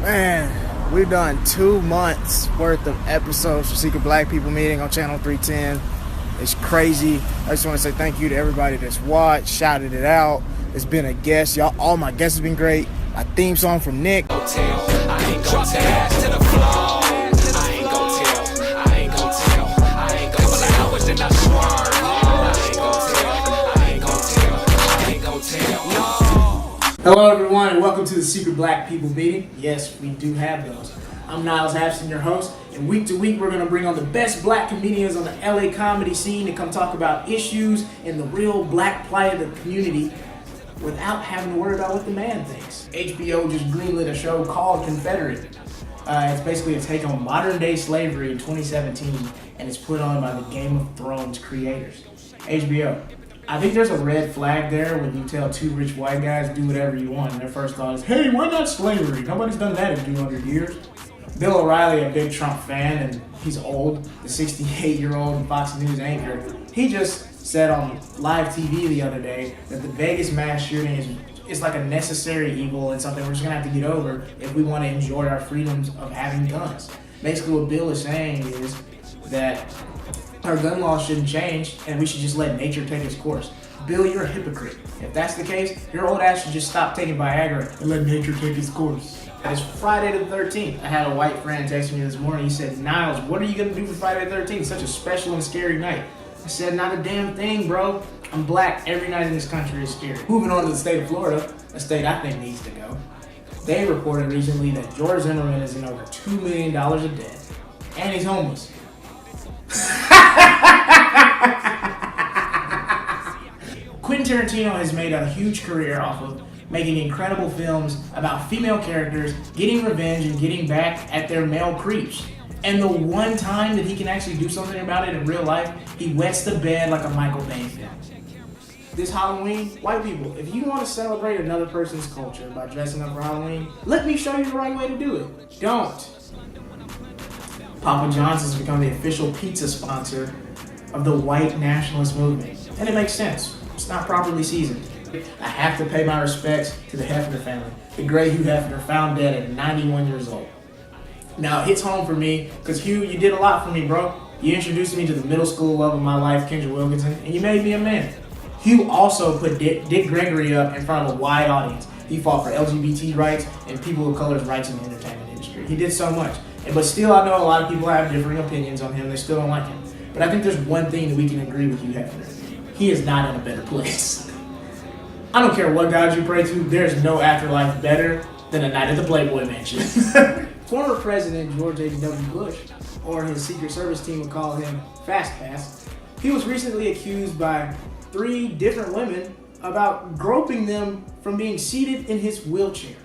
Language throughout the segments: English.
Man, we've done 2 months worth of episodes for Secret Black People Meeting on Channel 310. It's crazy. I just want to say thank you to everybody that's watched, shouted it out. It's been a guest. Y'all, all my guests have been great. My theme song from Nick. Hello everyone and welcome to the Secret Black People Meeting. Yes, we do have those. I'm Niles Abston, your host, and week to week we're going to bring on the best black comedians on the LA comedy scene to come talk about issues and the real black plight of the community without having to worry about what the man thinks. HBO just greenlit a show called Confederate. It's basically a take on modern day slavery in 2017, and it's put on by the Game of Thrones creators. HBO. I think there's a red flag there when you tell 2 rich white guys do whatever you want, and their first thought is, hey, why not slavery? Nobody's done that in 200 years. Bill O'Reilly, a big Trump fan, and he's old, the 68-year-old Fox News anchor, he just said on live TV the other day that the Vegas mass shooting is like a necessary evil and something we're just going to have to get over if we want to enjoy our freedoms of having guns. Basically what Bill is saying is that our gun laws shouldn't change, and we should just let nature take its course. Bill, you're a hypocrite. If that's the case, your old ass should just stop taking Viagra and let nature take its course. It's Friday the 13th. I had a white friend text me this morning. He said, Niles, what are you going to do for Friday the 13th? Such a special and scary night. I said, not a damn thing, bro. I'm black. Every night in this country is scary. Moving on to the state of Florida, a state I think needs to go. They reported recently that George Zimmerman is in over $2 million of debt, and he's homeless. Quentin Tarantino has made a huge career off of making incredible films about female characters getting revenge and getting back at their male creeps. And the one time that he can actually do something about it in real life, he wets the bed like a Michael Bay film. This Halloween, white people, if you want to celebrate another person's culture by dressing up for Halloween, let me show you the right way to do it. Don't. Papa John's has become the official pizza sponsor of the white nationalist movement. And it makes sense. It's not properly seasoned. I have to pay my respects to the Hefner family. The great Hugh Hefner, found dead at 91 years old. Now, it hits home for me, because Hugh, you did a lot for me, bro. You introduced me to the middle school love of my life, Kendra Wilkinson, and you made me a man. Hugh also put Dick Gregory up in front of a wide audience. He fought for LGBT rights and people of color's rights in the entertainment industry. He did so much. But still, I know a lot of people have differing opinions on him. They still don't like him. But I think there's one thing that we can agree with Hugh Hefner. He is not in a better place. I don't care what God you pray to, there's no afterlife better than a night at the Playboy Mansion. Former President George H.W. Bush, or his Secret Service team would call him Fast Pass, he was recently accused by 3 different women about groping them from being seated in his wheelchair.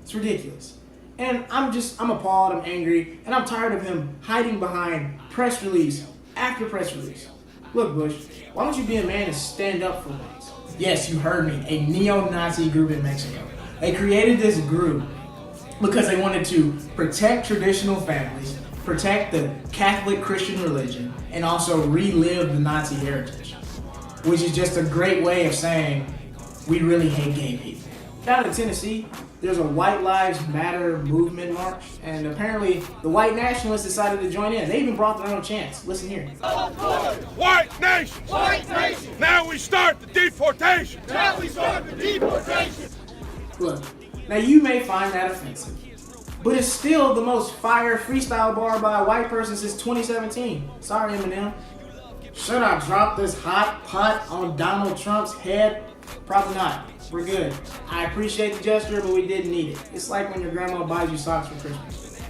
It's ridiculous. And I'm appalled, I'm angry, and I'm tired of him hiding behind press release after press release. Look, Bush, why don't you be a man and stand up for once? Yes, you heard me, a neo-Nazi group in Mexico. They created this group because they wanted to protect traditional families, protect the Catholic Christian religion, and also relive the Nazi heritage, which is just a great way of saying we really hate gay people. Down in Tennessee, there's a White Lives Matter movement march, and apparently the white nationalists decided to join in. They even brought their own chants. Listen here. White nation! White nation! Now we start the deportation! Now we start the deportation! Look, now you may find that offensive, but it's still the most fire freestyle bar by a white person since 2017. Sorry, Eminem. Should I drop this hot pot on Donald Trump's head? Probably not. We're good. I appreciate the gesture, but we didn't need it. It's like when your grandma buys you socks for Christmas.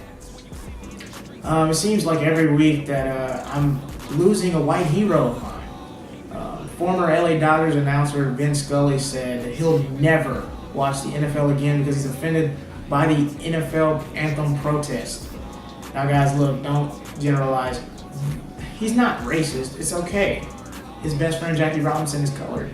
It seems like every week that I'm losing a white hero of mine. Former LA Dodgers announcer Vin Scully said that he'll never watch the NFL again because he's offended by the NFL anthem protest. Now guys, look, don't generalize. He's not racist. It's okay. His best friend Jackie Robinson is colored.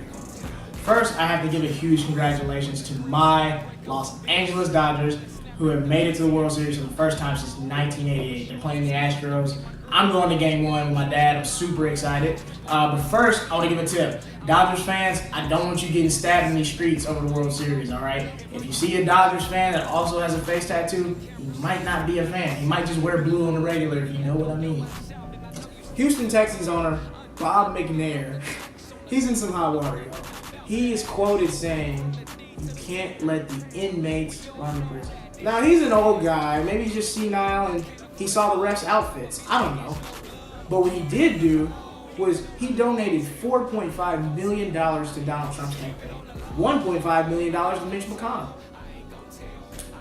First, I have to give a huge congratulations to my Los Angeles Dodgers, who have made it to the World Series for the first time since 1988. They're playing the Astros I'm going to game 1 with my dad. I'm super excited. But first, I want to give a tip. Dodgers fans, I don't want you getting stabbed in these streets over the World Series, all right? If you see a Dodgers fan that also has a face tattoo, he might not be a fan. He might just wear blue on the regular, if you know what I mean. Houston Texans owner Bob McNair, he's in some hot water, y'all. He is quoted saying, "You can't let the inmates run the prison." Now, he's an old guy. Maybe he's just senile and he saw the refs' outfits. I don't know. But what he did do was he donated $4.5 million to Donald Trump's campaign. $1.5 million to Mitch McConnell.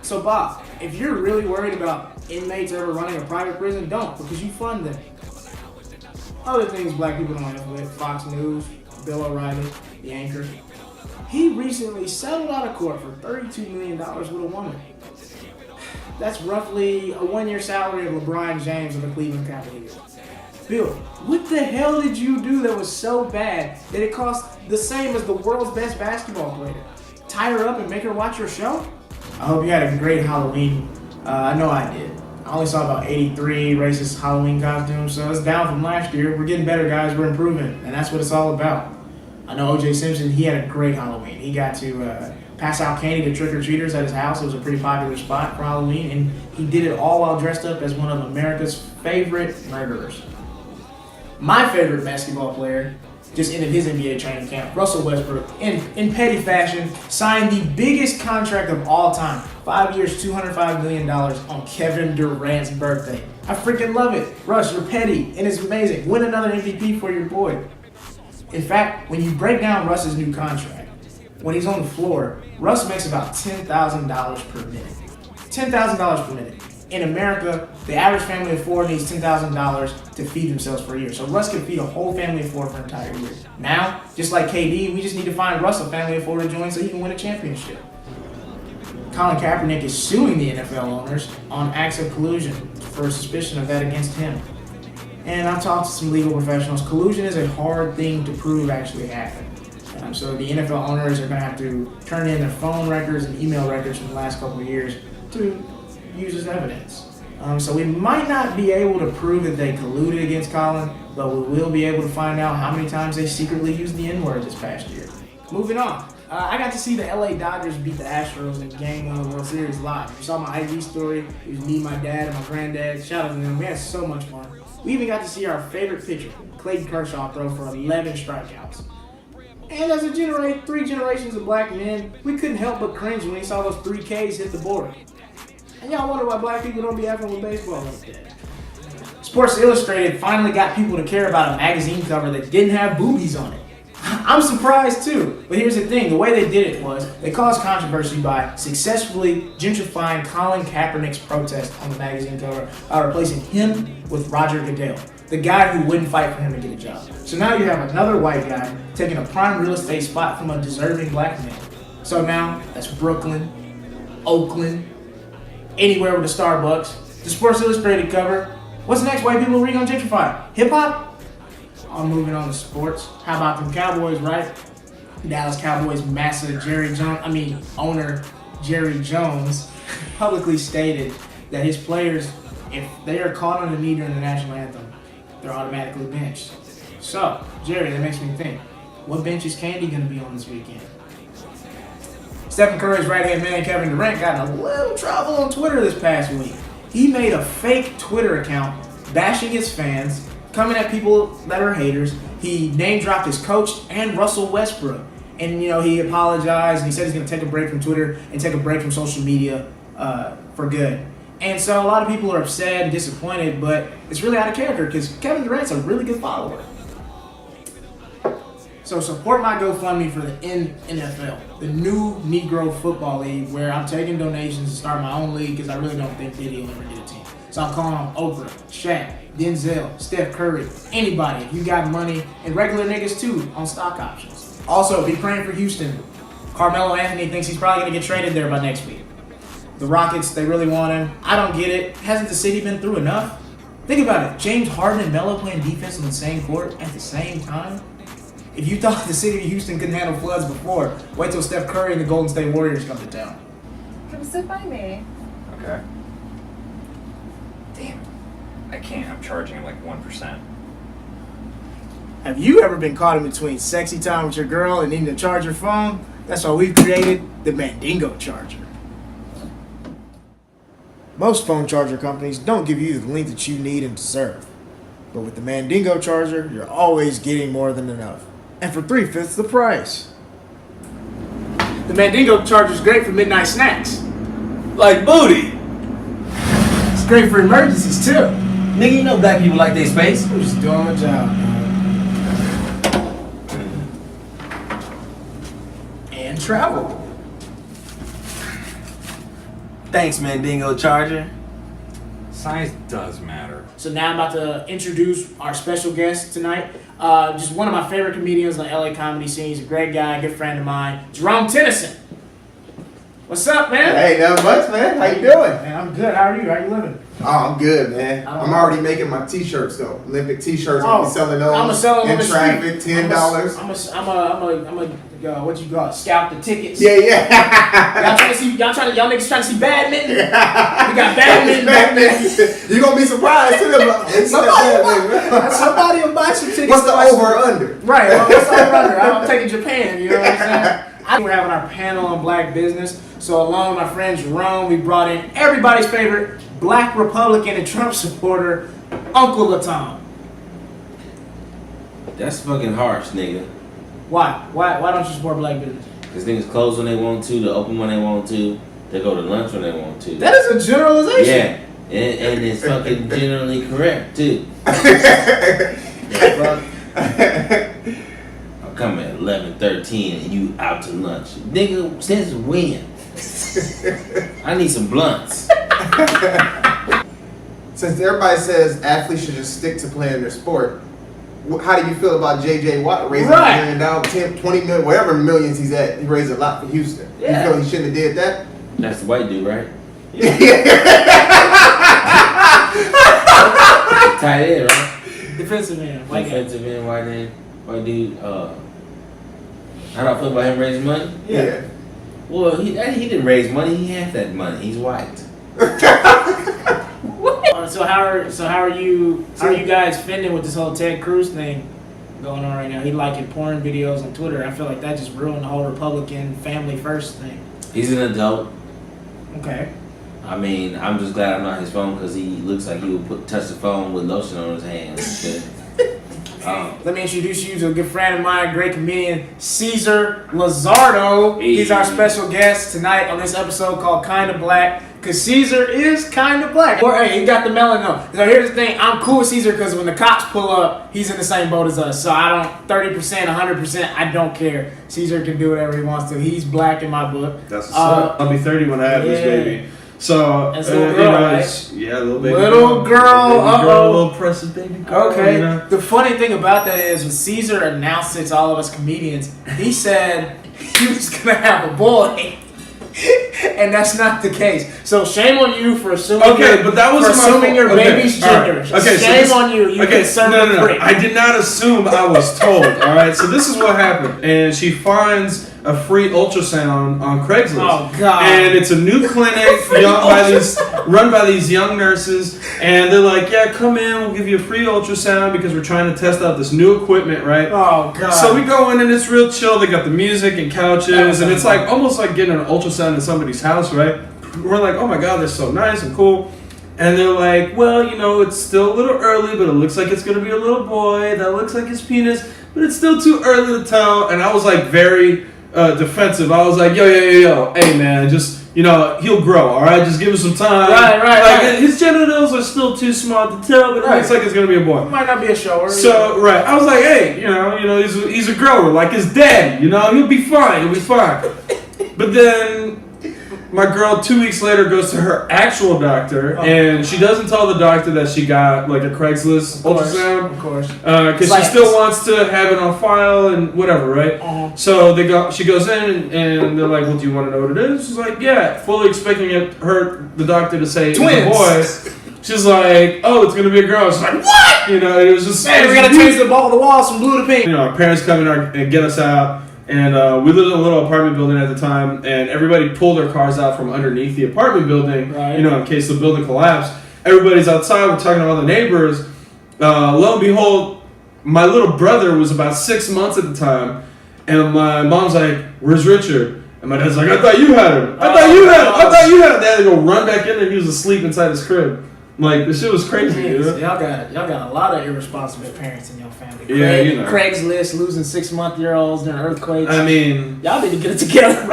So, Bob, if you're really worried about inmates ever running a private prison, don't, because you fund them. Other things black people don't have with Fox News, Bill O'Reilly, the anchor. He recently settled out of court for $32 million with a woman. That's roughly a 1-year salary of LeBron James of the Cleveland Cavaliers. Bill, what the hell did you do that was so bad that it cost the same as the world's best basketball player? Tie her up and make her watch your show? I hope you had a great Halloween. I know I did. I only saw about 83 racist Halloween costumes, so it's down from last year. We're getting better, guys. We're improving, and that's what it's all about. I know O.J. Simpson, he had a great Halloween. He got to pass out candy to trick-or-treaters at his house. It was a pretty popular spot for Halloween, and he did it all while dressed up as one of America's favorite murderers. My favorite basketball player just ended his NBA training camp. Russell Westbrook, in petty fashion, signed the biggest contract of all time. 5 years, $205 million on Kevin Durant's birthday. I freaking love it. Russ, you're petty, and it's amazing. Win another MVP for your boy. In fact, when you break down Russ's new contract, when he's on the floor, Russ makes about $10,000 per minute. $10,000 per minute. In America, the average family of 4 needs $10,000 to feed themselves for a year. So Russ can feed a whole family of 4 for an entire year. Now, just like KD, we just need to find Russ a family of 4 to join so he can win a championship. Colin Kaepernick is suing the NFL owners on acts of collusion for suspicion of that against him. And I've talked to some legal professionals. Collusion is a hard thing to prove actually happened. So the NFL owners are going to have to turn in their phone records and email records from the last couple of years to use as evidence. So we might not be able to prove that they colluded against Colin, but we will be able to find out how many times they secretly used the N-word this past year. Moving on. I got to see the LA Dodgers beat the Astros in Game 1 of the World Series live. You saw my IG story. It was me, my dad, and my granddad. Shout out to them. We had so much fun. We even got to see our favorite pitcher, Clayton Kershaw, throw for 11 strikeouts. And as 3 generations of black men, we couldn't help but cringe when we saw those 3 Ks hit the board. And y'all wonder why black people don't be having with baseball like that. Sports Illustrated finally got people to care about a magazine cover that didn't have boobies on it. I'm surprised too, but here's the thing, the way they did it was they caused controversy by successfully gentrifying Colin Kaepernick's protest on the magazine cover by replacing him with Roger Goodell, the guy who wouldn't fight for him to get a job. So now you have another white guy taking a prime real estate spot from a deserving black man. So now that's Brooklyn, Oakland, anywhere with a Starbucks, the Sports Illustrated cover. What's next white people are gonna gentrify? Hip hop? I'm moving on to sports. How about them Cowboys, right? Dallas Cowboys owner Jerry Jones publicly stated that his players, if they are caught on the knee during the national anthem, they're automatically benched. So, Jerry, that makes me think, what bench is Candy going to be on this weekend? Stephen Curry's right-hand man, Kevin Durant, got in a little trouble on Twitter this past week. He made a fake Twitter account bashing his fans, coming at people that are haters. He name-dropped his coach and Russell Westbrook. And, he apologized and he said he's going to take a break from Twitter and take a break from social media for good. And so a lot of people are upset and disappointed, but it's really out of character because Kevin Durant's a really good follower. So support my GoFundMe for the NFL, the new Negro Football League, where I'm taking donations to start my own league because I really don't think Diddy will ever get a team. So I'm calling on Oprah, Shaq, Denzel, Steph Curry, anybody. If you got money, and regular niggas too on stock options. Also, be praying for Houston. Carmelo Anthony thinks he's probably going to get traded there by next week. The Rockets, they really want him. I don't get it. Hasn't the city been through enough? Think about it. James Harden and Melo playing defense on the same court at the same time? If you thought the city of Houston couldn't handle floods before, wait till Steph Curry and the Golden State Warriors come to town. Come sit by me. Okay. Damn. I can't. I'm charging like 1%. Have you ever been caught in between sexy time with your girl and needing to charge your phone? That's why we've created the Mandingo charger. Most phone charger companies don't give you the length that you need and deserve. But with the Mandingo charger, you're always getting more than enough. And for 3/5 the price. The Mandingo charger is great for midnight snacks. Like booty. It's great for emergencies too. Nigga, you know black people like their space. I'm just doing my job, man. And travel. Thanks, Mandingo charger. Size does matter. So now I'm about to introduce our special guest tonight. Just one of my favorite comedians on the LA comedy scene. He's a great guy, good friend of mine. Jerome Tennison. What's up, man? Hey, not much, man. How you doing? Man, I'm good. How are you? How you living? Oh, I'm good, man. I'm already making my t-shirts though. Olympic t-shirts. I'll be selling those. I'm gonna sell them in on the traffic, street. $10. I'm a what you call it? Scout the tickets. Yeah. Y'all niggas trying to see badminton? We got badminton. You're gonna be surprised too. Somebody will buy some tickets. What's the over or under? Right. Well, what's the over under? I'm taking Japan. You know what I'm saying? We're having our panel on black business. So along with my friend Jerome, we brought in everybody's favorite black Republican and Trump supporter, Uncle LaTom. That's fucking harsh, nigga. Why? Why don't you support black business? Because niggas close when they want to, they open when they want to, they go to lunch when they want to. That is a generalization. Yeah, and it's fucking generally correct, too. I'll come at 11:13 and you out to lunch. Nigga, since when? I need some blunts. Since everybody says athletes should just stick to playing their sport, how do you feel about J.J. Watt raising $1 million, 10, 20 million, whatever millions he's at? He raised a lot for Houston. Yeah. You feel he shouldn't have did that? That's the white dude, right? Tight end, right? Defensive man. White guy. Defensive end, white dude. How do I feel about him raising money? Yeah. Well, he didn't raise money. He has that money. He's white. So how are you guys fending with this whole Ted Cruz thing going on right now? He liking porn videos on Twitter. I feel like that just ruined the whole Republican family first thing. He's an adult. Okay. I mean, I'm just glad I'm not his phone because he looks like he would touch the phone with lotion on his hands. Let me introduce you to a good friend of mine, great comedian, Cesar Lizardo. Hey. He's our special guest tonight on this episode called Kinda Black, because Cesar is kinda black. Or hey, he got the melanin. So here's the thing, I'm cool with Cesar because when the cops pull up, he's in the same boat as us. So I don't, 30%, 100%, I don't care. Cesar can do whatever he wants to. He's black in my book. That's what's up. I'll be 30 when I have this baby. So, that's a little girl, right? Yeah, little baby little girl. Little precious baby girl. Okay. You know? The funny thing about that is when Cesar announced it to all of us comedians, he said he was gonna have a boy. And that's not the case. So shame on you for assuming. Okay, but that was assuming your baby's gender. Right. Okay, shame on you. You conservative prick. I did not assume. I was told. All right. So this is what happened, and she finds a free ultrasound on Craigslist. Oh God! And it's a new clinic run by these young nurses, and they're like, "Yeah, come in. We'll give you a free ultrasound because we're trying to test out this new equipment, right?" Oh God! So we go in and it's real chill. They got the music and couches, and it's like almost like getting an ultrasound in somebody's house, right? We're like, "Oh my God, they're so nice and cool." And they're like, "Well, you know, it's still a little early, but it looks like it's gonna be a little boy. That looks like his penis, but it's still too early to tell." And I was like very defensive. I was like, yo, hey man, just, you know, he'll grow, all right? Just give him some time. Right. His genitals are still too small to tell, but it looks like it's gonna be a boy. Might not be a shower. So right, I was like, hey, you know, he's a grower, like his daddy, you know, he'll be fine. But then my girl 2 weeks later goes to her actual doctor, and she doesn't tell the doctor that she got like a Craigslist ultrasound, of course, because she still wants to have it on file and whatever, right? So she goes in and they're like, "Well, do you want to know what it is?" She's like, "Yeah," fully expecting the doctor to say it's a boy. She's like, "Oh, it's gonna be a girl." She's like, "What?" You know, it was just. Hey, we gotta change the walls from blue to pink. You know, our parents come in and get us out. And we lived in a little apartment building at the time, and everybody pulled their cars out from underneath the apartment building, you know, in case the building collapsed. everybody's outside. We're talking to all the neighbors. Lo and behold, my little brother was about 6 months at the time, and my mom's like, "Where's Richard?" And my dad's like, "I thought you had him. I thought you had him." They had to go run back in there. He was asleep inside his crib. Like, this shit was crazy, dude. Y'all got a lot of irresponsible parents in your family. Yeah, you know. Craigslist losing 6-month-year-olds during earthquakes. I mean, y'all need to get it together.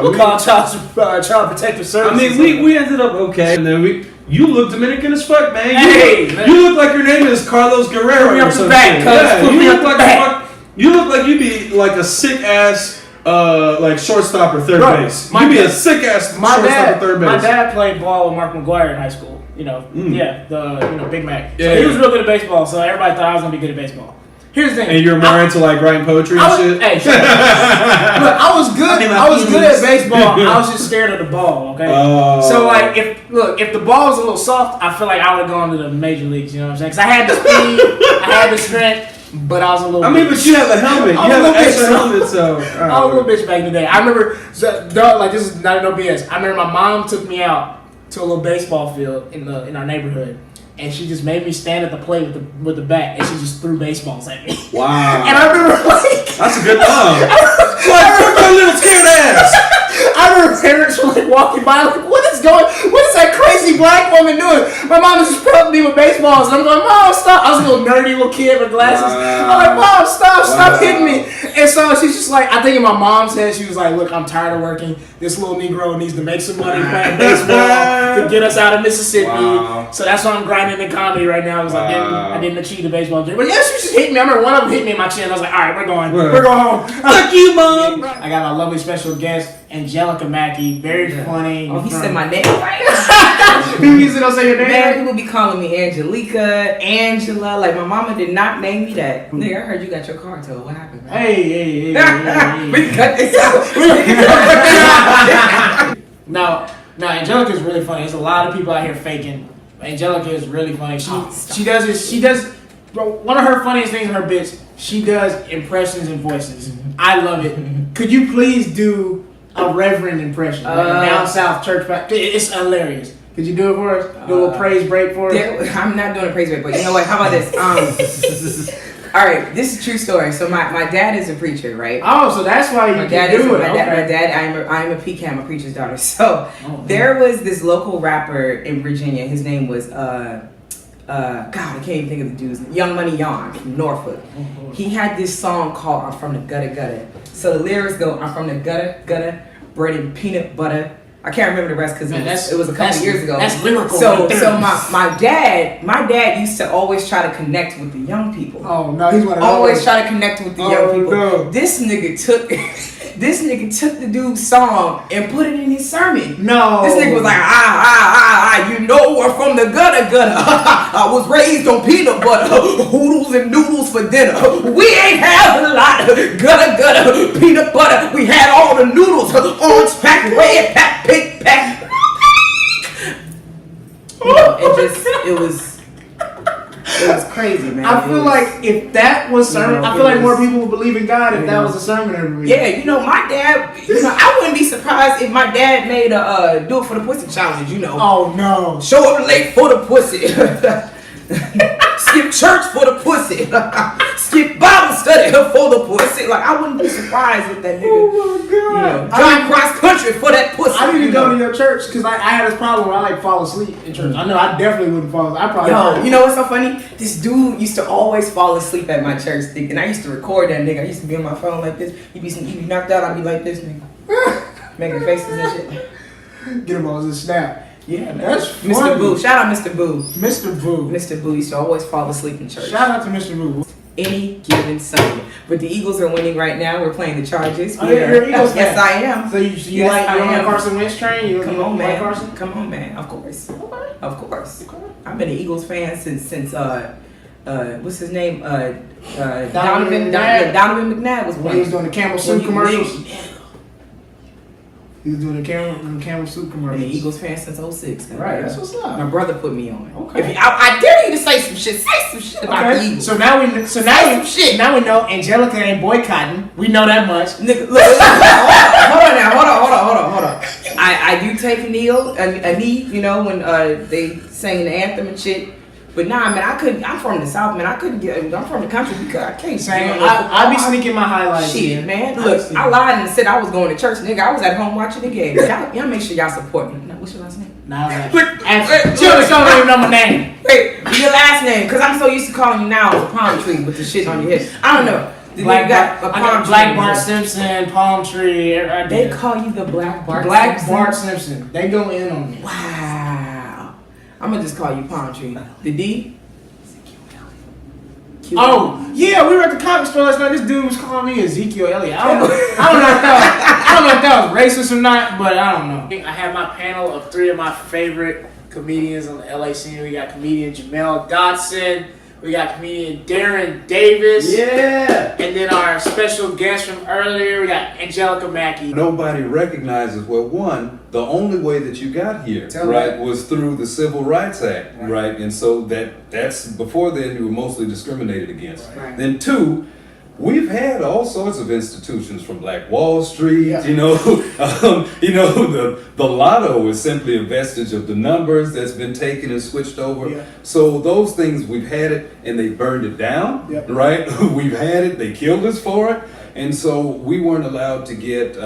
We'll call child protective services. I mean, we ended up okay, and then you look Dominican as fuck, man. Man. You look like your name is Carlos Guerrero or something. Yeah, you look like you'd be like a sick ass like shortstop or third base. You'd be a sick ass shortstop or third base. My dad played ball with Mark McGuire in high school. Big Mac. Yeah, so he was real good at baseball, so everybody thought I was gonna be good at baseball. Here's the thing. And you're more into like writing poetry and shit? Hey, shut up. Look, I was good at baseball. I was just scared of the ball, okay? So like if the ball was a little soft, I feel like I would have gone to the major leagues, you know what I'm saying? Because I had the speed, I had the strength, but I was a little but you have a helmet. You have an extra helmet, so I was a little bitch back in the day. I remember this is not no BS. I remember my mom took me out to a little baseball field in our neighborhood, and she just made me stand at the plate with the bat, and she just threw baseballs at me. Wow! And I remember that's a good mom. Like, fuck that little scared ass. I remember parents were like walking by, like, what is that crazy black woman doing? My mom was just pelting me with baseballs, and I'm going, Mom, stop! I was a little nerdy little kid with glasses. I'm like, Mom, stop hitting me! And so she's just like, I think in my mom's head, she was like, look, I'm tired of working. This little Negro needs to make some money playing baseball to get us out of Mississippi. Wow. So that's why I'm grinding in comedy right now. I didn't achieve the baseball dream. But yeah, she just hit me. I remember one of them hit me in my chin. I was like, all right, we're going home. Fuck you, Mom. I got a lovely special guest, Angelica Mackey. Very funny. Oh, he said my name right? People usually don't say your name. Man, people be calling me Angelica, Angela. Like, my mama did not name me that. Nigga, I heard you got your car towed. What happened, man? Hey. We can cut this out. Now, Angelica's really funny. There's a lot of people out here faking. Angelica is really funny. She does one of her funniest things in her bits, she does impressions and voices. I love it. Could you please do a reverend impression? Like a down south church. It's hilarious. Could you do it for us? Do a little praise break for us? I'm not doing a praise break, but you know what? How about this? All right, this is a true story. So my dad is a preacher, right? Oh, so that's why you can do it. My dad, I'm a PCAM, I'm a preacher's daughter. So there was this local rapper in Virginia. His name was God, I can't even think of the dude's name. Young Money Yon from Norfolk. He had this song called "I'm from the gutter gutter." So the lyrics go, "I'm from the gutter gutter, bread and peanut butter." I can't remember the rest because it was a couple years ago. That's lyrical. So my dad used to always try to connect with the young people. Oh no, he's one of those. Always try to connect with the young people. No. This nigga took the dude's song and put it in his sermon. No. This nigga was like, you know I'm from the gutter gutter. I was raised on peanut butter, hoodles and noodles for dinner. We ain't have a lot gutter gutter, peanut butter. We had all the noodles, orange pack, red pack, pink pack. You know, it was crazy, man. I feel like if that was sermon, I feel like more people would believe in God if that was a sermon every week. Yeah, my dad. I wouldn't be surprised if my dad made a do it for the pussy challenge. Oh no! Show up late for the pussy. Skip church for the pussy. Skip Bible study for the pussy. Like, I wouldn't be surprised with that nigga. Oh my God! Drive cross country for that pussy. I need to go to your church because I had this problem where I fall asleep in church. I know I definitely wouldn't fall asleep. I probably. You know what's so funny? This dude used to always fall asleep at my church, and I used to record that nigga. I used to be on my phone like this. He'd be knocked out. I'd be like this, nigga, making faces and shit. Get him on his snap. Yeah, that's funny. Mr. Boo. Shout out Mr. Boo. Mr. Boo. Mr. Boo used to always fall asleep in church. Shout out to Mr. Boo. Any given Sunday. But the Eagles are winning right now. We're playing the Chargers. Oh, you're an Eagles fan. Yes, I am. So you like the Carson Wentz train? Come on, man. Carson? Come on, man. Of course. Okay. Of course. Okay. I've been an Eagles fan since what's his name? Donovan McNabb was playing. He was doing the Camel Soup commercials. He was doing the camel soup commercials. I'm an Eagles fan since 06. Right, that's what's up. My brother put me on. Okay. I dare you to say some shit. Say some shit about the Eagles. So now we know Angelica ain't boycotting. We know that much. Nigga, look. Hold on. I I do take a knee, you know, when they sing the anthem and shit. But nah, man, I'm from the South, man. I'm from the country because I can't sing. I be sneaking my highlights. Shit, man. Look, I lied and said I was going to church, nigga. I was at home watching the game. Y'all make sure y'all support me. What's your last name? Niles Abston. Children don't even know my name. Wait, your last name, because I'm so used to calling you now as a palm tree with the shit on your head. I don't know. I got Black Bart Simpson, Palm Tree. They call you the Black Bart Bart Simpson. They go in on me. Wow. I'm going to just call you Palm Tree. The D? Oh, yeah, we were at the comic store last night. This dude was calling me Ezekiel Elliott. I don't know if that was racist or not, but I don't know. I have my panel of 3 of my favorite comedians on the LA scene. We got comedian Jamel, Dotson. We got comedian Darran Davis. Yeah. And then our special guest from earlier, we got Angelica Mackey. Nobody recognizes, well, one, the only way that you got here, right, was through the Civil Rights Act, right? And so that's before then you were mostly discriminated against. Right. Then 2, we've had all sorts of institutions from Black Wall Street, you know, the lotto is simply a vestige of the numbers that's been taken and switched over. Yeah. So those things, we've had it and they burned it down, right? We've had it, they killed us for it. And so we weren't allowed to get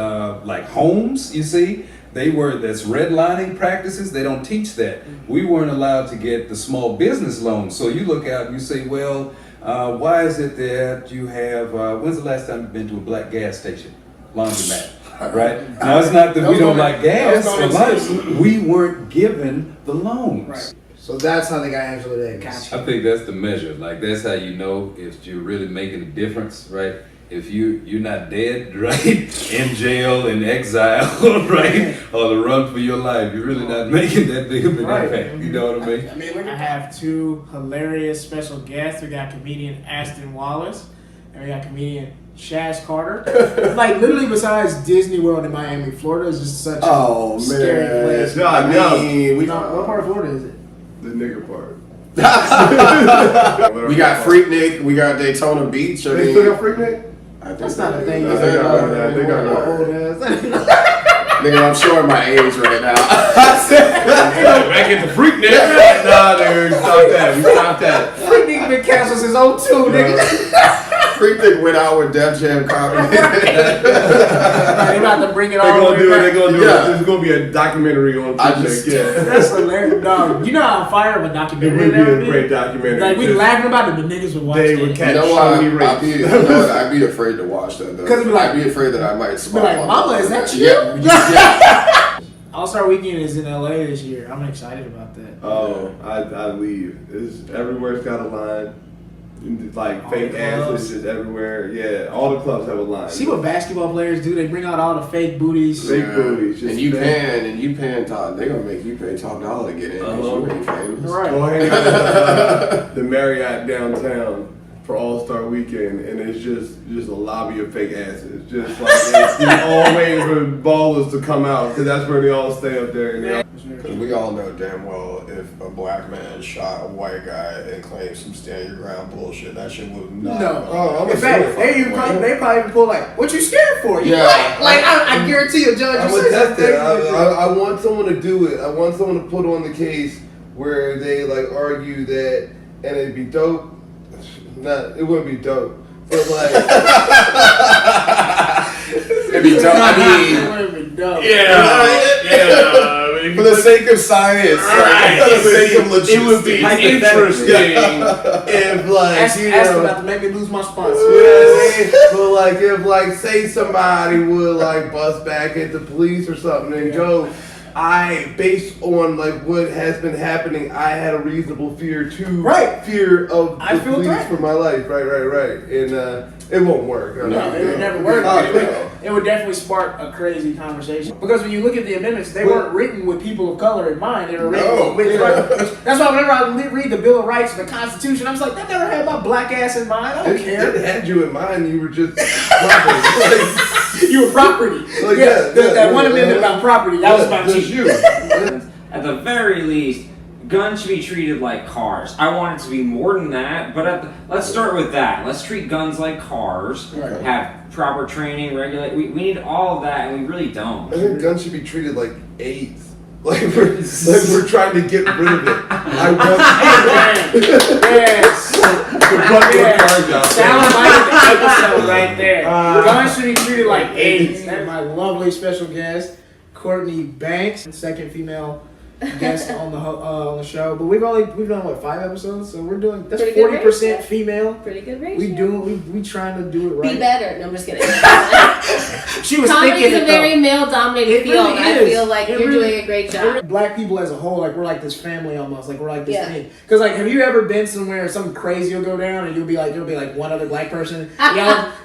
like homes, you see. That's redlining practices. They don't teach that. We weren't allowed to get the small business loans. So you look out and you say, well, why is it that you have, when's the last time you've been to a black gas station? Laundromat, right? Now it's not that we don't like gas, but we weren't given the loans. Right. So that's how they got Angela Davis. I think that's the measure. Like that's how you know if you're really making a difference, right? If you're not dead, right, in jail, in exile, right, or to run for your life, you're really not making that big of an impact. You know what I mean? I have 2 hilarious special guests. We got comedian Aston Wallace, and we got comedian Chaz Carter. Like literally, besides Disney World in Miami, Florida is just such a scary place. What part of Florida is it? The nigger part. We got Freaknik, we got Daytona Beach. They still got Freaknik? That's not a thing. They got old ass. Nigga, I'm showing my age right now. Back at the Freaknik. Nah, dude, stop that. We stopped that. Freaknik been canceled since 02, nigga. Freaknik went out with Def Jam comedy. They about to bring it all the way back. They're gonna do it. There's gonna be a documentary on Freaknik. That's hilarious, dog. You know how fire of a documentary it would be a great documentary. Like we laughing about it, the niggas would watch they it. would catch you know what? I'd I'd be afraid to watch that though. Because I'd be afraid that I might smile. Like, mama, is that you? Yeah. All-Star Weekend is in LA this year. I'm excited about that. Oh, I leave. Everywhere's got a line. Like all fake asses just everywhere. Yeah, all the clubs have a line. See what basketball players do? They bring out all the fake booties. Fake booties. And you paying top. They're gonna make you pay top dollar to get in. You ain't famous. Right. Go ahead. The Marriott downtown for All-Star Weekend, and it's just a lobby of fake asses. Just like it's all waiting for ballers to come out because that's where they all stay up there. Because we all know damn well if a black man shot a white guy and claimed some stand your ground bullshit, that shit would not. No. In fact, they probably even pull like, what you scared for? You like I guarantee a judge. I would test it. I want someone to do it. I want someone to put on the case where they like argue that, and it'd be dope. It wouldn't be dope, but like it'd be dope. It wouldn't be dope. Yeah. For the sake of science, for the sake of logistics, it would be interesting if like Ask about to make me lose my sponsor. But like if like say somebody would like bust back at the police or something and go, based on like what has been happening, I had a reasonable fear of the police for my life. Right. And it won't work. No, it would never work. It would definitely spark a crazy conversation. Because when you look at the amendments, they weren't written with people of color in mind. They were written with that's why whenever I read the Bill of Rights and the Constitution, I was like, that never had my black ass in mind. I don't care. It had you in mind. You were just property. You were property. That one amendment about property, that was about you. At the very least, guns should be treated like cars. I want it to be more than that, but let's start with that. Let's treat guns like cars. Right. Have proper training, regulate. We need all of that, and we really don't. I think guns should be treated like AIDS. Like we're trying to get rid of it. I want Yes. Sound like the episode right there. Guns should be treated like AIDS. That's my lovely special guest, Courtney Banks, second female guest on the show. But we've done what, 5 episodes, so we're doing that's 40% female. Pretty good ratio. We trying to do it right. Be better. No, I'm just kidding. She was Comedy thinking is a very male-dominated field. Really I feel like you're doing a great job. Black people as a whole, like we're like this family almost, like we're like this thing. Because like, have you ever been somewhere something crazy will go down and there'll be like one other black person,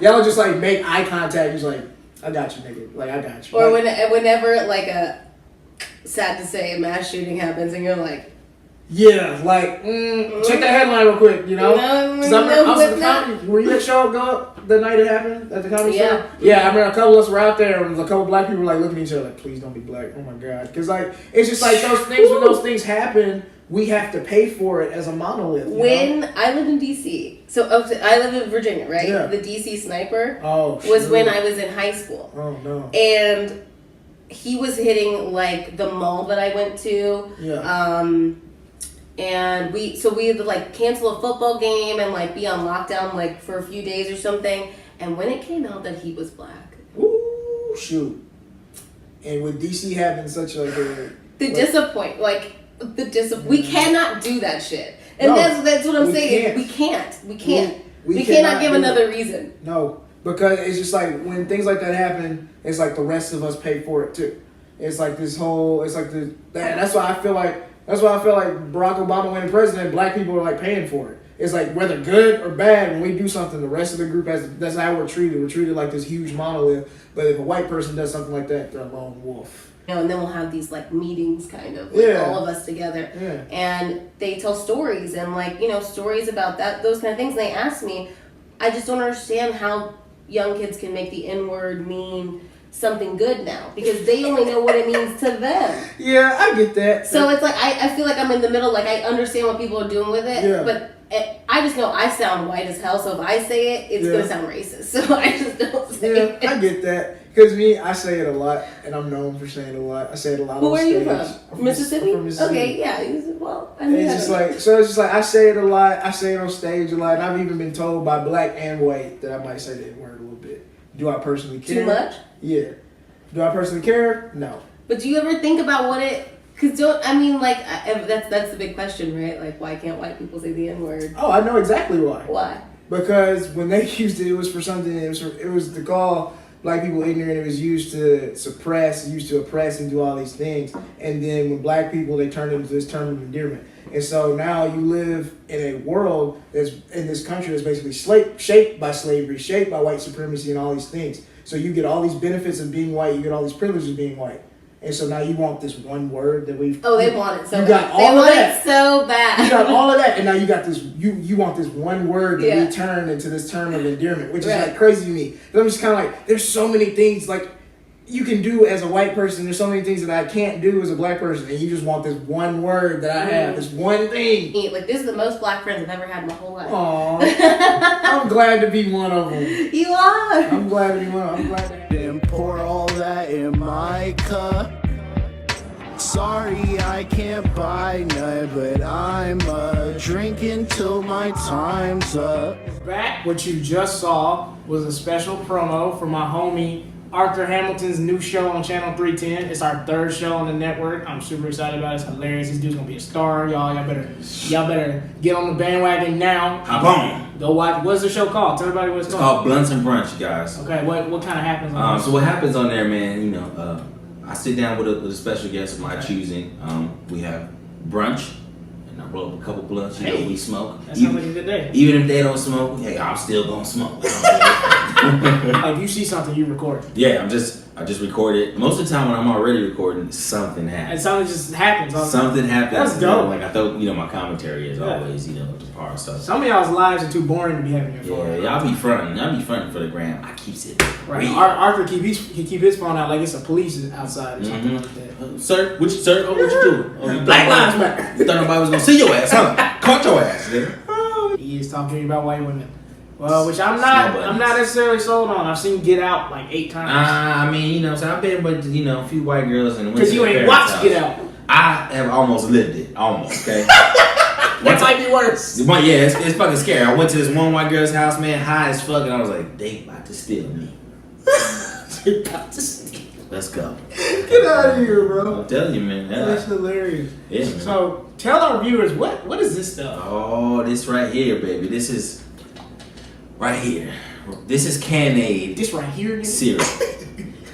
y'all just like make eye contact. He's like, I got you, nigga. Like I got you. Or whenever like a sad to say a mass shooting happens and you're like. Yeah, like check that headline real quick, you know. Were you at show go up the night it happened at the comedy show? Yeah, I remember a couple of us were out there, and a couple of black people were like looking at each other like, "Please don't be black." Oh my god, because like it's just like those things. When those things happen, we have to pay for it as a monolith. When I lived in DC, so I live in Virginia, right? Yeah. The DC sniper was when I was in high school. Oh no! And he was hitting like the mall that I went to. Yeah. And we had to like cancel a football game and like be on lockdown like for a few days or something. And when it came out that he was black, ooh, shoot! And with DC having such we cannot do that shit. And that's what I'm saying. We can't. We cannot give another reason. No, because it's just like when things like that happen, it's like the rest of us pay for it too. It's like this whole. It's like that's why I feel like. That's why I feel like Barack Obama winning president, black people are like paying for it. It's like whether good or bad, when we do something, the rest of the group that's how we're treated. We're treated like this huge monolith. But if a white person does something like that, they're a lone wolf. And then we'll have these like meetings kind of, like all of us together. Yeah. And they tell stories and like, stories about those kind of things. And they ask me, I just don't understand how young kids can make the N-word mean something good now because they only know what it means to them. Yeah, I get that. So it's like I feel like I'm in the middle. Like I understand what people are doing with it, but I just know I sound white as hell. So if I say it, it's gonna sound racist. So I just don't say it. I get that because I say it a lot, and I'm known for saying it a lot. I say it a lot. Where on are you stage. from? Mississippi? I'm from Mississippi. Okay, yeah. It's just like I say it a lot. I say it on stage a lot, and I've even been told by black and white that I might say that word a little bit. Do I personally care? Too much? Yeah. Do I personally care? No. But do you ever think about what it? Because that's the big question, right? Like, why can't white people say the N-word? Oh, I know exactly why. Why? Because when they used it was for something. It was to call black people ignorant. It was used to suppress, oppress, and do all these things. And then when black people, they turned it into this term of endearment. And so now you live in a world that's in this country that's basically shaped by slavery, shaped by white supremacy, and all these things. So you get all these benefits of being white, you get all these privileges of being white. And so now you want this one word that we've... Oh, they want it so bad. You got all of that. They want it so bad. You got all of that, and now you got this... You want this one word that we turn into this term of endearment, which is like crazy to me. But I'm just kind of like, there's so many things like you can do as a white person. There's so many things that I can't do as a black person, and you just want this one word that I have, this one thing. Like, this is the most black friends I've ever had in my whole life. Aww. I'm glad to be one of them. You are. I'm glad to be one of them. I'm glad to Then pour all that in my cup. Sorry I can't buy none, but I'm drinking till my time's up. Back. What you just saw was a special promo for my homie Arthur Hamilton's new show on Channel 310. It's our 3rd show on the network. I'm super excited about it. It's hilarious. This dude's gonna be a star, y'all. Y'all better get on the bandwagon now. Hop on. Go watch. What's the show called? Tell everybody what it's called. It's called Blunts and Brunch, guys. Okay. What kind of happens on there? So what happens on there, man? I sit down with a special guest of my choosing. We have brunch. I roll up a couple blunts, we smoke. That sounds like a good day. Even if they don't smoke, hey, I'm still gonna smoke. If you see something, you record. Yeah, I just record it. Most of the time when I'm already recording, something happens. And something just happens. Something happens. That's dope. Like I thought, my commentary is always, up to par. So some of y'all's lives are too boring to be having your phone. Yeah, y'all be fronting for the gram. I keep sitting. Right. Arthur keep his phone out like it's a police outside or something like that. Sir, what you doing? Black Lives Matter. You thought nobody was gonna see your ass, huh? Caught your ass, nigga. He is talking about white women. Well, which I'm not necessarily sold on. I've seen Get Out like 8 times. I mean, you know, so I've been with, you know, a few white girls and Because you ain't watched Get Out. I have almost lived it. Almost, okay? That might be worse. Yeah, it's fucking scary. I went to this one white girl's house, man, high as fuck, and I was like, they about to steal me. They about to steal. Let's go. Get out of here, bro. I'm telling you, man. That's hilarious. Yeah, man. So tell our viewers what is this stuff? Oh, this right here, baby. This is right here. This is Canade. This right here, nigga? Syrup.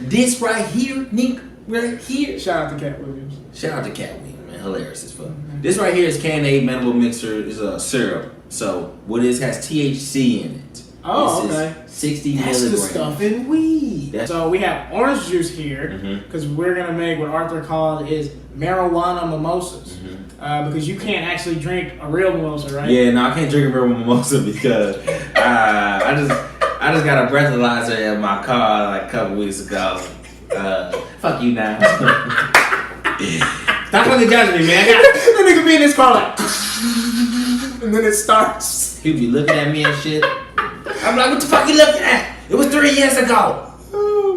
This right here, Nick. Right here. Shout out to Cat Williams. Shout out to Cat Williams, man. Hilarious as fuck. Mm-hmm. This right here is Canade Medical Mixer. It's a syrup. So what it is has THC in it. Oh, this okay. Is 60 That's milligrams. the stuff in weed. So we have orange juice here because we're gonna make what Arthur called is marijuana mimosas. Because you can't actually drink a real mimosa, right? Yeah, no, I can't drink a real mimosa because I just got a breathalyzer in my car like a couple weeks ago. Fuck you now. Stop fucking judging me, man. The nigga be in his car like, and then it starts. He be looking at me and shit. I'm like, what the fuck you looking at? It was 3 years ago.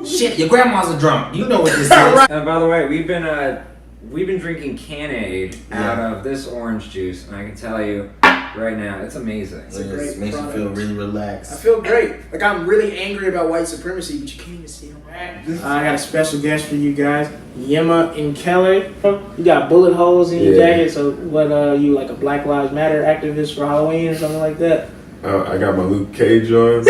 Shit, your grandma's a drunk. You know what this is. And by the way, we've been drinking Canade out of this orange juice, and I can tell you right now, it's amazing. It's a great makes product. you feel really relaxed. I feel great. Like I'm really angry about white supremacy, but you can't even see them. I got a special guest for you guys, Yema and Nkele. You got bullet holes in your jacket, so what? You like a Black Lives Matter activist for Halloween or something like that? I got my Luke Cage on.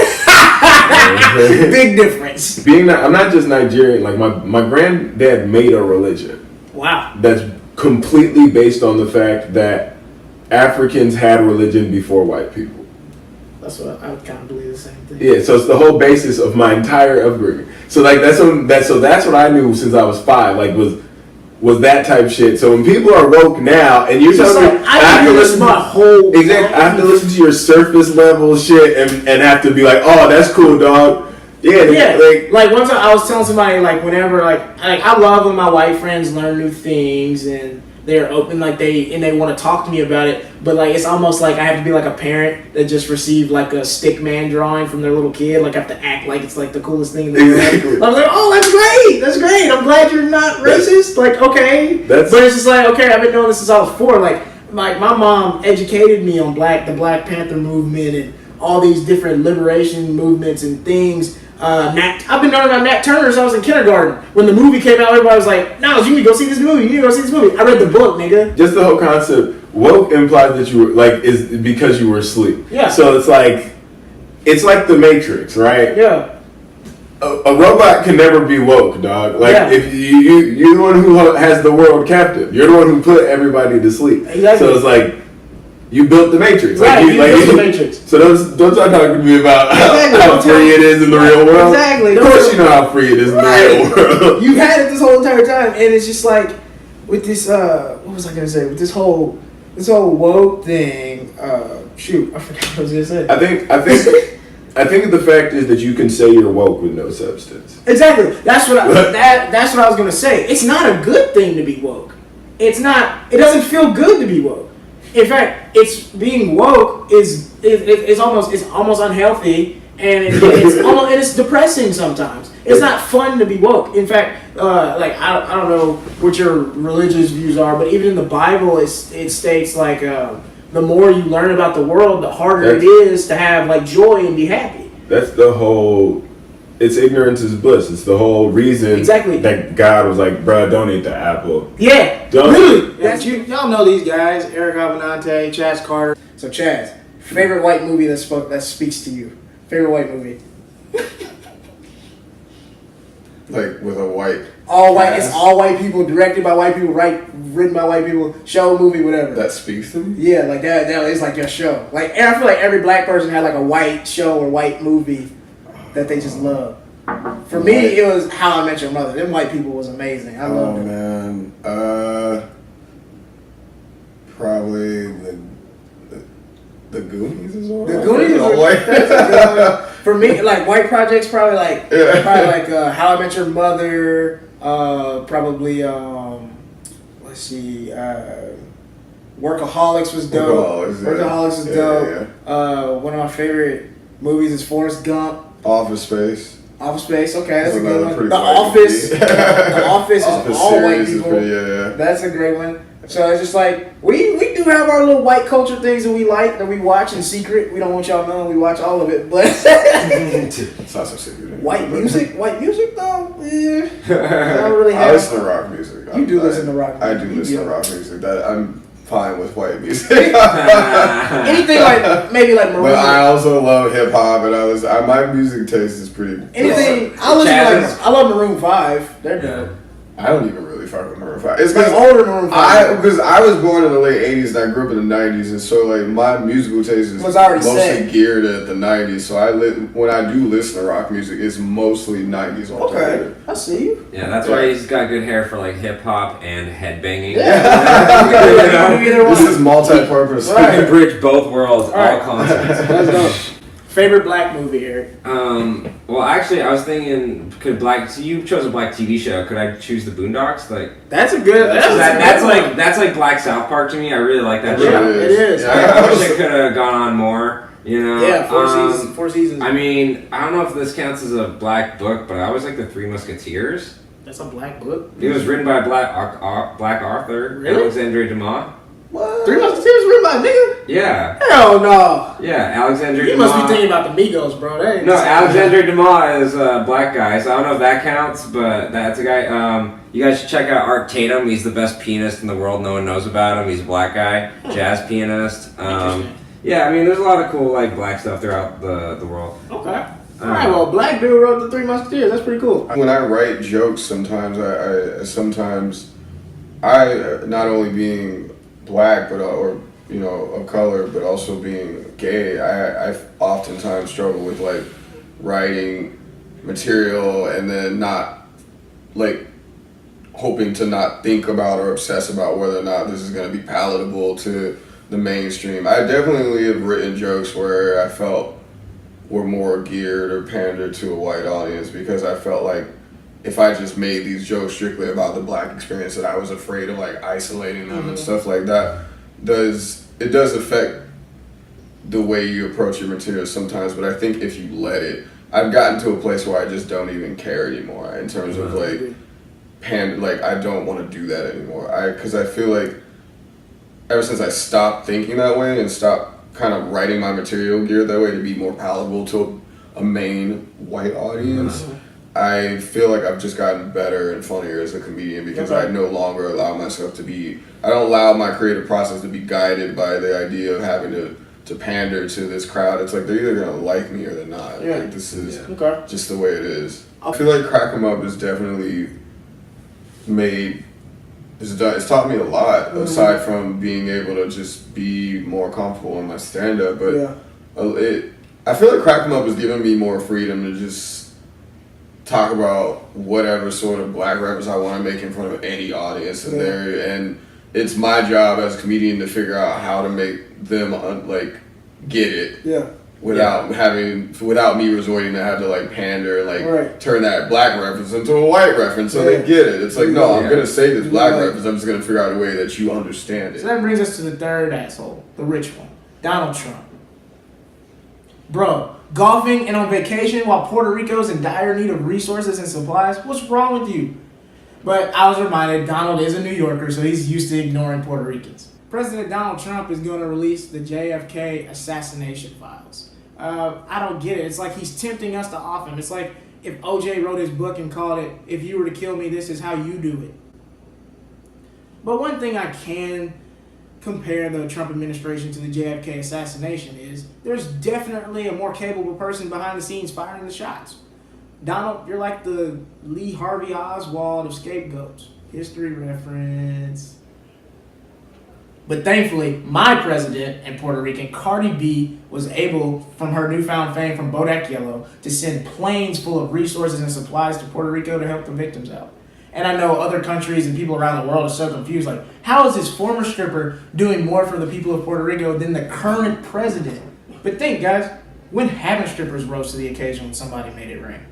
Big difference. I'm not just Nigerian. Like my granddad made a religion. Wow. That's completely based on the fact that Africans had religion before white people. That's what I would kind of believe the same thing. Yeah, so it's the whole basis of my entire upbringing. So like that's what I knew since I was 5. Like was that type shit. So when people are woke now and you're telling me I have to listen my whole exactly, I have to listen to your surface level shit and have to be like, oh, that's cool, dog. Yeah. Like one time I was telling somebody like whenever like I love when my white friends learn new things and they're open like they want to talk to me about it, but like it's almost like I have to be like a parent that just received like a stick man drawing from their little kid. Like I have to act like it's like the coolest thing in the world. Exactly. I was like, oh, that's great. I'm glad you're not racist. Like okay, but it's just like okay, I've been doing this since I was 4. Like my mom educated me on the Black Panther movement and all these different liberation movements and things. I've been knowing about Nat Turner since I was in kindergarten. When the movie came out, everybody was like, "No, you need to go see this movie. You need to go see this movie." I read the book, nigga. Just the whole concept. Woke implies that you were like is because you were asleep. Yeah. So it's like the Matrix, right? Yeah. A robot can never be woke, dog. Like if you're the one who has the world captive. You're the one who put everybody to sleep. Exactly. So it's like you built the Matrix. Right, you built the Matrix. So don't start talking to me about how free it is in the real world. Exactly. Of course you know how free it is in the real world. You had it this whole entire time, and it's just like with this. What was I gonna say? With this whole woke thing. Shoot, I forgot what I was gonna say. I think the fact is that you can say you're woke with no substance. Exactly. That's what that's what I was gonna say. It's not a good thing to be woke. It's not. It doesn't feel good to be woke. In fact, it's being woke is almost unhealthy, and it's depressing sometimes. It's not fun to be woke. In fact, like I don't know what your religious views are, but even in the Bible, it states like the more you learn about the world, the harder it is to have like joy and be happy. That's the whole. It's ignorance is bliss. It's the whole reason that God was like, bruh, don't eat the apple. Yeah, don't really. Y'all know these guys, Eric Avenante, Chaz Carter. So Chaz, favorite white movie that speaks to you? Favorite white movie? Like with a white. All white. It's all white people, directed by white people, written by white people, show, movie, whatever. That speaks to me? Yeah, like that is like your show. Like, and I feel like every black person had like a white show or white movie that they just love. For me, it was How I Met Your Mother. Them white people was amazing. I loved it. Oh man, probably the Goonies as well. The Goonies is white. For me, like white projects, probably like How I Met Your Mother. Probably let's see, Workaholics was dope. Workaholics was dope. Yeah. One of my favorite Movies is Forrest Gump. Office Space. Office Space, okay, that's a another good one. pretty The white Office. movie. The Office is Office all white series is people. pretty, yeah. That's a great one. So it's just like we do have our little white culture things that we like that we watch in secret. We don't want y'all knowing we watch all of it, but It's not so secret. white music though, yeah. I don't really I have. listen to rock music. You do listen to rock I music. do listen to rock music. That I'm fine with white music. Anything like maybe like Maroon. But I also love hip hop, and my music taste is pretty. Anything I listen to like I love Maroon 5. They're dope. I don't even really fuck with Maroon 5. It's Like older Maroon 5. Because I was born in the late 80s and I grew up in the 90s, and so like my musical taste is Was already mostly set. geared at the 90s. So when I do listen to rock music, it's mostly 90s alternative. I see you. Yeah, that's why he's got good hair for like hip hop and headbanging. This is multi-purpose. You can bridge both worlds, all concepts. Let's go. Favorite black movie, Eric? Well, actually, I was thinking, so you chose a black TV show. Could I choose The Boondocks? Like, that's a good. That's like Black South Park to me. I really like that show. It is. I wish it could have gone on more. You know. Yeah, 4 seasons. I mean, I don't know if this counts as a black book, but I always like The Three Musketeers. That's a black book. It was written by Black Arthur, Really? Alexandre Dumas. What? Three Musketeers written by a nigga? Yeah. Hell no. Yeah, Alexandre You Dumas. must be thinking about the Migos, bro. That ain't No, the same. Alexandre Dumas is a black guy, so I don't know if that counts, but that's a guy. You guys should check out Art Tatum. He's the best pianist in the world. No one knows about him. He's a black guy, jazz pianist. Yeah, I mean, there's a lot of cool like black stuff throughout the world. Okay. All right, well, black dude wrote The Three Musketeers. That's pretty cool. When I write jokes, sometimes I not only being black, but or of color, but also being gay, I oftentimes struggle with like writing material and then not like hoping to not think about or obsess about whether or not this is going to be palatable to the mainstream. I definitely have written jokes where I felt were more geared or pandered to a white audience because I felt like if I just made these jokes strictly about the black experience, that I was afraid of like isolating them and stuff like that. It does affect the way you approach your material sometimes, but I think if you let it, I've gotten to a place where I just don't even care anymore in terms of like I don't want to do that anymore. Because I feel like ever since I stopped thinking that way and stopped kind of writing my material geared that way to be more palatable to a main white audience, I feel like I've just gotten better and funnier as a comedian because I no longer allow myself to be, I don't allow my creative process to be guided by the idea of having to pander to this crowd. It's like they're either going to like me or they're not. Yeah. Like this is just the way it is. I feel like Crack 'Em Up is definitely it's taught me a lot aside from being able to just be more comfortable in my stand-up. But I feel like Crack 'Em Up has given me more freedom to just talk about whatever sort of black rappers I want to make in front of any audience in there, and it's my job as a comedian to figure out how to make them get it without me resorting to have to like pander and turn that black reference into a white reference so they get it. It's like, no, I'm gonna say this black reference, I'm just gonna figure out a way that you understand it. So that brings us to the third asshole, the rich one, Donald Trump. Bro, golfing and on vacation while Puerto Rico's in dire need of resources and supplies? What's wrong with you? But I was reminded Donald is a New Yorker, so he's used to ignoring Puerto Ricans. President Donald Trump is going to release the JFK assassination files. I don't get it. It's like he's tempting us to off him. It's like if OJ wrote his book and called it, "If You Were to Kill Me, This Is How You Do It." But one thing I can compare the Trump administration to the JFK assassination is there's definitely a more capable person behind the scenes firing the shots. Donald, you're like the Lee Harvey Oswald of scapegoats. History reference. But thankfully, my president and Puerto Rican, Cardi B, was able, from her newfound fame from Bodak Yellow, to send planes full of resources and supplies to Puerto Rico to help the victims out. And I know other countries and people around the world are so confused. Like, how is this former stripper doing more for the people of Puerto Rico than the current president? But think, guys, when haven't strippers rose to the occasion when somebody made it rain?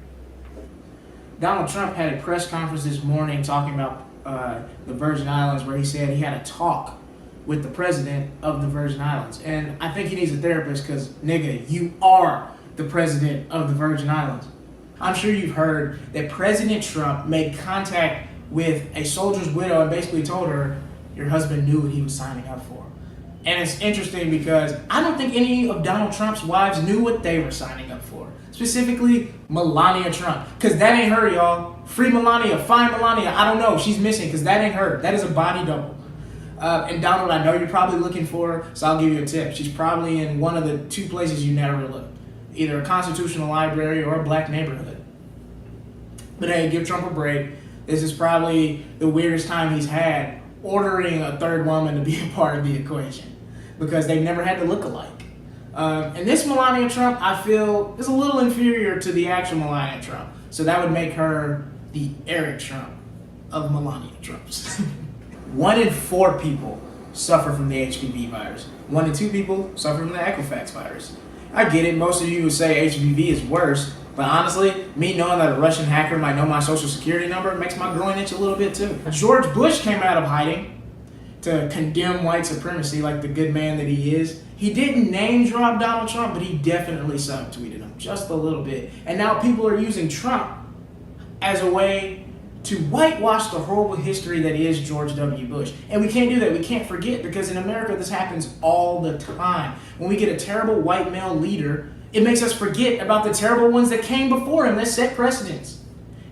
Donald Trump had a press conference this morning talking about the Virgin Islands, where he said he had a talk with the president of the Virgin Islands. And I think he needs a therapist because, nigga, you are the president of the Virgin Islands. I'm sure you've heard that President Trump made contact with a soldier's widow and basically told her, your husband knew what he was signing up for. And it's interesting because I don't think any of Donald Trump's wives knew what they were signing up for. Specifically, Melania Trump. Because that ain't her, y'all. Free Melania, find Melania. I don't know. She's missing because that ain't her. That is a body double. And Donald, I know you're probably looking for her, so I'll give you a tip. She's probably in one of the two places you never look. Either a constitutional library or a black neighborhood. But hey, give Trump a break. This is probably the weirdest time he's had ordering a third woman to be a part of the equation. Because they've never had to look alike. And this Melania Trump, I feel, is a little inferior to the actual Melania Trump. So that would make her the Eric Trump of Melania Trumps. 1 in 4 people suffer from the HPV virus. 1 in 2 people suffer from the Equifax virus. I get it, most of you would say HPV is worse, but honestly, me knowing that a Russian hacker might know my social security number makes my groin itch a little bit too. George Bush came out of hiding to condemn white supremacy like the good man that he is. He didn't name drop Donald Trump, but he definitely subtweeted him just a little bit. And now people are using Trump as a way to whitewash the horrible history that is George W. Bush. And we can't do that. We can't forget, because in America this happens all the time. When we get a terrible white male leader, it makes us forget about the terrible ones that came before him that set precedents.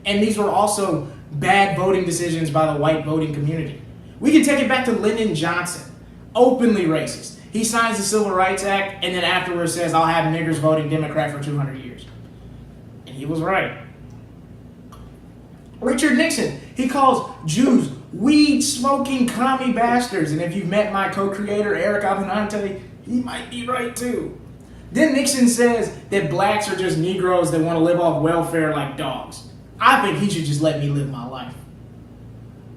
And these were also bad voting decisions by the white voting community. We can take it back to Lyndon Johnson, openly racist. He signs the Civil Rights Act and then afterwards says, I'll have niggers voting Democrat for 200 years. And he was right. Richard Nixon, he calls Jews weed-smoking commie bastards. And if you've met my co-creator, Eric Avenante, he might be right too. Then Nixon says that blacks are just Negroes that want to live off welfare like dogs. I think he should just let me live my life.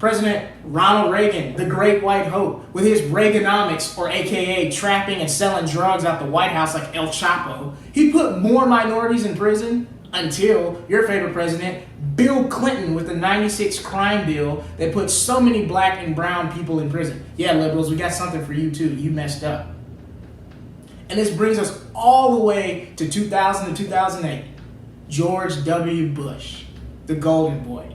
President Ronald Reagan, the great white hope, with his Reaganomics, or AKA trapping and selling drugs out the White House like El Chapo, he put more minorities in prison until your favorite president, Bill Clinton, with the 96 crime bill that put so many black and brown people in prison. Yeah, liberals, we got something for you too. You messed up. And this brings us all the way to 2000 to 2008. George W. Bush, the golden boy.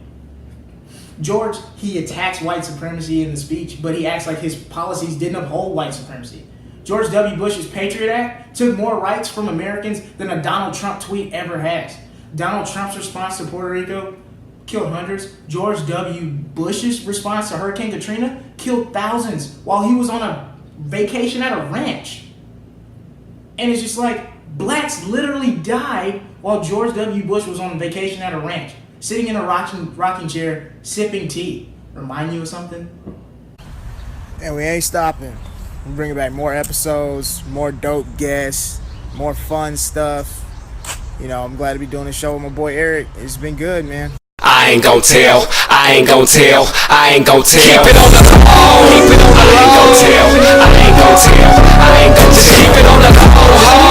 George, he attacks white supremacy in the speech, but he acts like his policies didn't uphold white supremacy. George W. Bush's Patriot Act took more rights from Americans than a Donald Trump tweet ever has. Donald Trump's response to Puerto Rico killed hundreds. George W. Bush's response to Hurricane Katrina killed thousands while he was on a vacation at a ranch. And it's just like, blacks literally died while George W. Bush was on vacation at a ranch, sitting in a rocking chair, sipping tea. Remind you of something? And we ain't stopping. We're bringing back more episodes, more dope guests, more fun stuff. You know, I'm glad to be doing this show with my boy Eric. It's been good, man. I ain't gon' tell, I ain't gon' tell, I ain't gon' tell. Keep it on the low, keep it on the low. I ain't gon' tell.